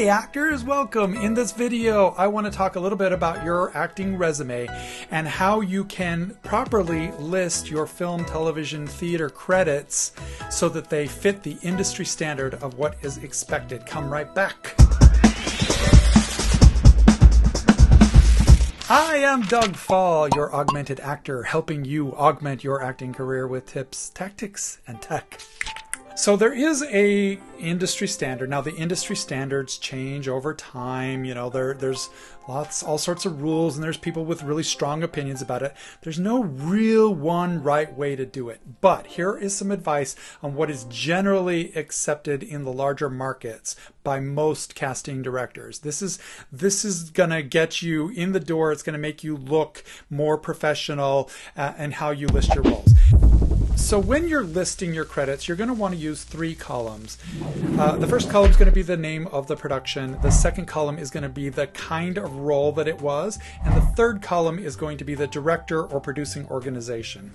Hey actors, welcome! In this video, I want to talk a little bit about your acting resume and how you can properly list your film, television, theater credits so that they fit the industry standard of what is expected. Come right back. I am Doug Fall, your augmented actor, helping you augment your acting career with tips, tactics, and tech. So there is a industry standard. Now the industry standards change over time. You know, there's all sorts of rules, and there's people with really strong opinions about it. There's no real one right way to do it. But here is some advice on what is generally accepted in the larger markets by most casting directors. This is gonna get you in the door. It's gonna make you look more professional and how you list your roles. So when you're listing your credits, you're going to want to use three columns. The first column is going to be the name of the production. The second column is going to be the kind of role that it was. And the third column is going to be the director or producing organization.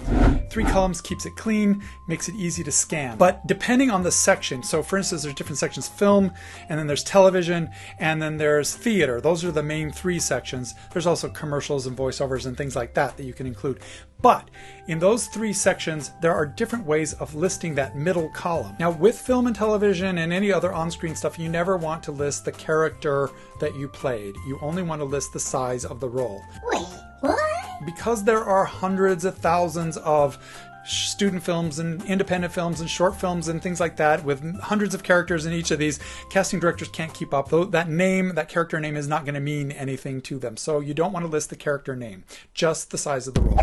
Three columns keeps it clean, makes it easy to scan. But depending on the section, so for instance, there's different sections: film, and then there's television, and then there's theater. Those are the main three sections. There's also commercials and voiceovers and things like that you can include. But in those three sections, there are different ways of listing that middle column. Now, with film and television and any other on-screen stuff, you never want to list the character that you played. You only want to list the size of the role. Wait, what? Because there are hundreds of thousands of student films and independent films and short films and things like that with hundreds of characters in each of these, casting directors can't keep up. That character name is not going to mean anything to them. So you don't want to list the character name, just the size of the role.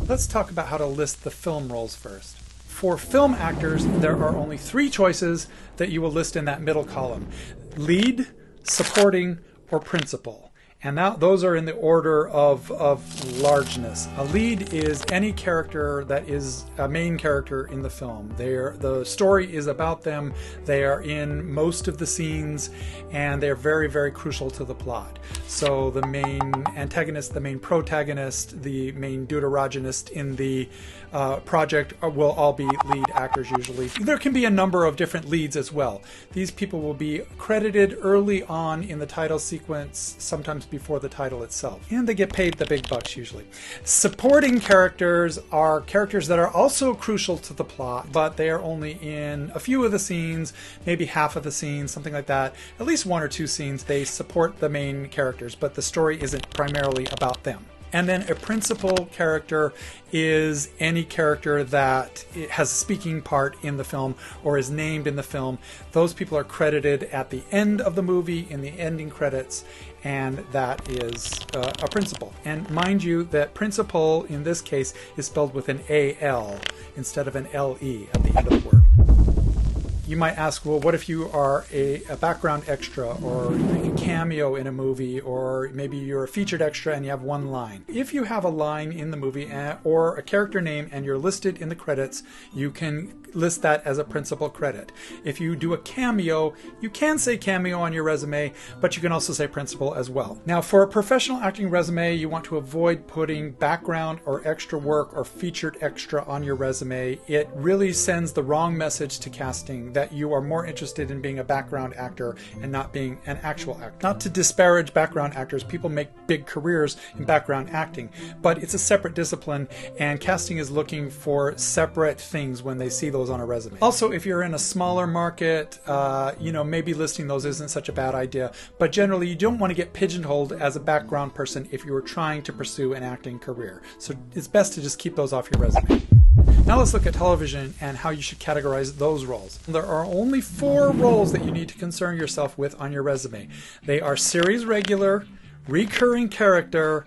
Let's talk about how to list the film roles first. For film actors, there are only three choices that you will list in that middle column: lead, supporting, or principal. And those are in the order of largeness. A lead is any character that is a main character in the film. The story is about them. They are in most of the scenes, and they're very, very crucial to the plot. So the main antagonist, the main protagonist, the main deuteragonist in the project will all be lead actors usually. There can be a number of different leads as well. These people will be credited early on in the title sequence, sometimes before the title itself, and they get paid the big bucks usually. Supporting characters are characters that are also crucial to the plot, but they are only in a few of the scenes, maybe half of the scenes, something like that. At least one or two scenes they support the main characters, but the story isn't primarily about them. And then a principal character is any character that has a speaking part in the film or is named in the film. Those people are credited at the end of the movie in the ending credits, and that is a principal. And mind you that principal in this case is spelled with an A-L instead of an L-E at the end of the word. You might ask, well, what if you are a background extra or a cameo in a movie, or maybe you're a featured extra and you have one line? If you have a line in the movie or a character name and you're listed in the credits, you can list that as a principal credit. If you do a cameo, you can say cameo on your resume, but you can also say principal as well. Now, for a professional acting resume, you want to avoid putting background or extra work or featured extra on your resume. It really sends the wrong message to casting that you are more interested in being a background actor and not being an actual actor. Not to disparage background actors, people make big careers in background acting, but it's a separate discipline, and casting is looking for separate things when they see those on a resume. Also, if you're in a smaller market, maybe listing those isn't such a bad idea, but generally you don't want to get pigeonholed as a background person if you were trying to pursue an acting career. So it's best to just keep those off your resume. Now let's look at television and how you should categorize those roles. There are only 4 roles that you need to concern yourself with on your resume. They are series regular, recurring character,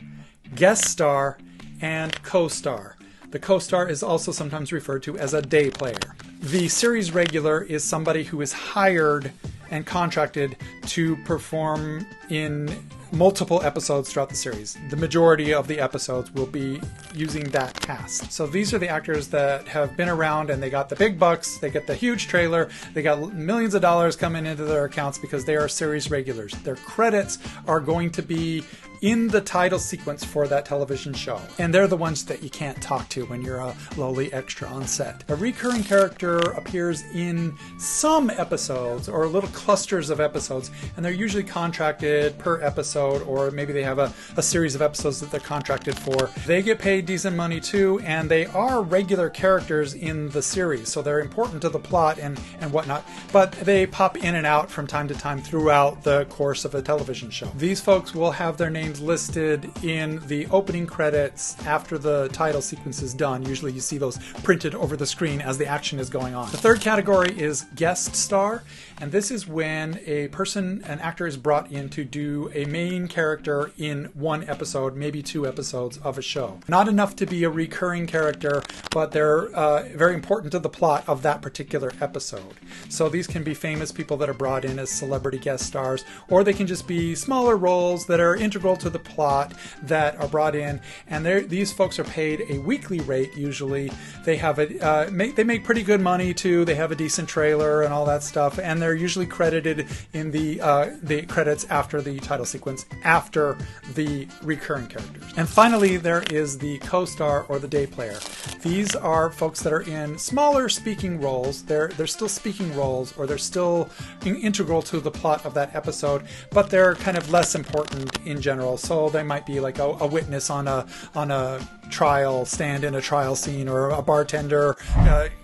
guest star, and co-star. The co-star is also sometimes referred to as a day player. The series regular is somebody who is hired and contracted to perform in multiple episodes throughout the series. The majority of the episodes will be using that cast. So these are the actors that have been around and they got the big bucks, they get the huge trailer, they got millions of dollars coming into their accounts because they are series regulars. Their credits are going to be in the title sequence for that television show. And they're the ones that you can't talk to when you're a lowly extra on set. A recurring character appears in some episodes or little clusters of episodes, and they're usually contracted per episode, or maybe they have a series of episodes that they're contracted for. They get paid decent money too, and they are regular characters in the series, so they're important to the plot and whatnot, but they pop in and out from time to time throughout the course of a television show. These folks will have their names listed in the opening credits after the title sequence is done. Usually you see those printed over the screen as the action is going on. The third category is guest star, and this is when an actor is brought in to do a main character in one episode, maybe 2 episodes of a show. Not enough to be a recurring character, but they're very important to the plot of that particular episode. So these can be famous people that are brought in as celebrity guest stars, or they can just be smaller roles that are integral to the plot that are brought in, and these folks are paid a weekly rate usually. They have they make pretty good money too. They have a decent trailer and all that stuff, and they're usually credited in the credits after the title sequence, after the recurring characters. And finally, there is the co-star or the day player. These are folks that are in smaller speaking roles. They're still speaking roles, or they're still integral to the plot of that episode, but they're kind of less important in general. So they might be like a witness on a trial, stand in a trial scene, or a bartender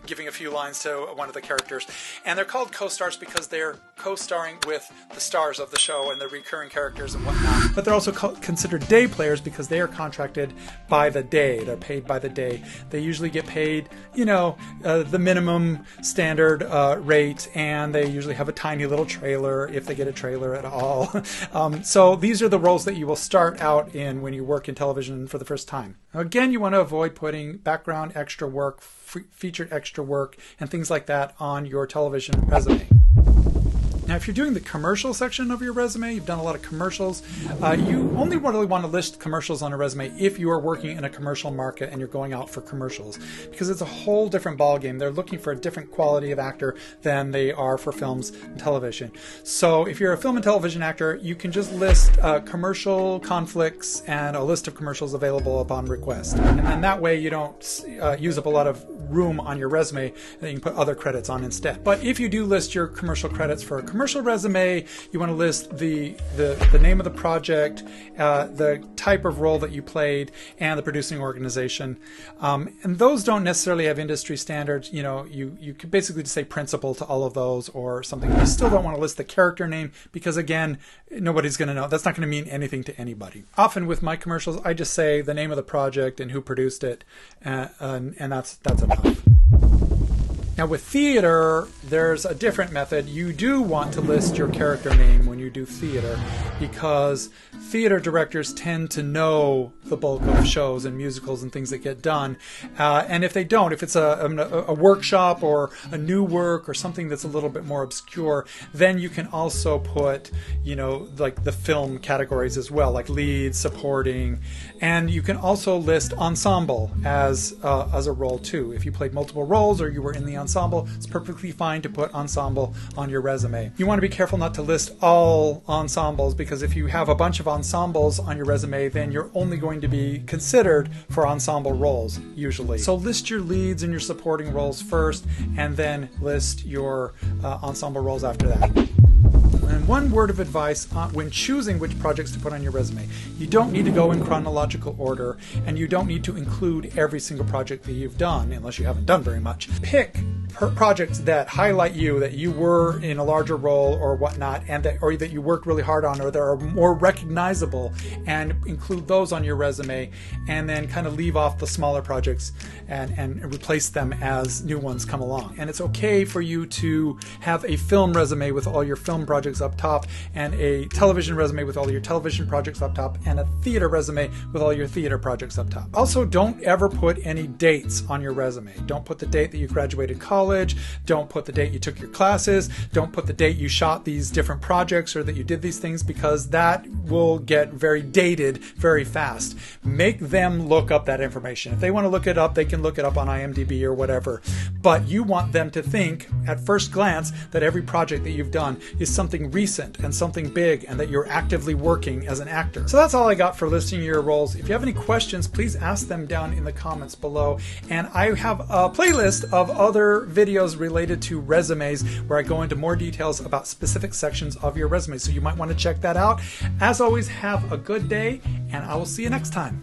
giving a few lines to one of the characters. And they're called co-stars because they're co-starring with the stars of the show and the recurring characters and whatnot. But they're also considered day players because they are contracted by the day. They're paid by the day. They usually get paid, the minimum standard rate, and they usually have a tiny little trailer, if they get a trailer at all. So these are the roles that you will start out in when you work in television for the first time. Now, again, you want to avoid putting background extra work, featured extra work, and things like that on your television resume. Now, if you're doing the commercial section of your resume, you've done a lot of commercials, you only really want to list commercials on a resume if you are working in a commercial market and you're going out for commercials, because it's a whole different ballgame. They're looking for a different quality of actor than they are for films and television. So if you're a film and television actor, you can just list commercial conflicts and a list of commercials available upon request. And that way you don't use up a lot of room on your resume that you can put other credits on instead. But if you do list your commercial credits for a commercial resume, you want to list the name of the project, the type of role that you played, and the producing organization. And those don't necessarily have industry standards. You could basically just say principal to all of those or something. You still don't want to list the character name because, again, nobody's going to know. That's not going to mean anything to anybody. Often with my commercials, I just say the name of the project and who produced it, and that's enough. Now with theater, there's a different method. You do want to list your character name when you do theater, because theater directors tend to know the bulk of shows and musicals and things that get done. And if they don't, if it's a workshop or a new work or something that's a little bit more obscure, then you can also put, like the film categories as well, like lead, supporting, and you can also list ensemble as a role too. If you played multiple roles or you were in the ensemble, it's perfectly fine to put ensemble on your resume. You want to be careful not to list all ensembles, because if you have a bunch of ensembles on your resume, then you're only going to be considered for ensemble roles usually. So list your leads and your supporting roles first, and then list your ensemble roles after that. And one word of advice when choosing which projects to put on your resume: you don't need to go in chronological order, and you don't need to include every single project that you've done unless you haven't done very much. Pick projects that highlight you, that you were in a larger role or whatnot, and that you worked really hard on, or that are more recognizable, and include those on your resume, and then kind of leave off the smaller projects and replace them as new ones come along. And it's okay for you to have a film resume with all your film projects up top, and a television resume with all your television projects up top, and a theater resume with all your theater projects up top. Also, don't ever put any dates on your resume. Don't put the date that you graduated college, college. Don't put the date you took your classes. Don't put the date you shot these different projects or that you did these things, because that will get very dated very fast. Make them look up that information. If they want to look it up, they can look it up on IMDb or whatever. But you want them to think at first glance that every project that you've done is something recent and something big, and that you're actively working as an actor. So that's all I got for listing your roles. If you have any questions, please ask them down in the comments below. And I have a playlist of other videos related to resumes where I go into more details about specific sections of your resume. So you might want to check that out. As always, have a good day, and I will see you next time.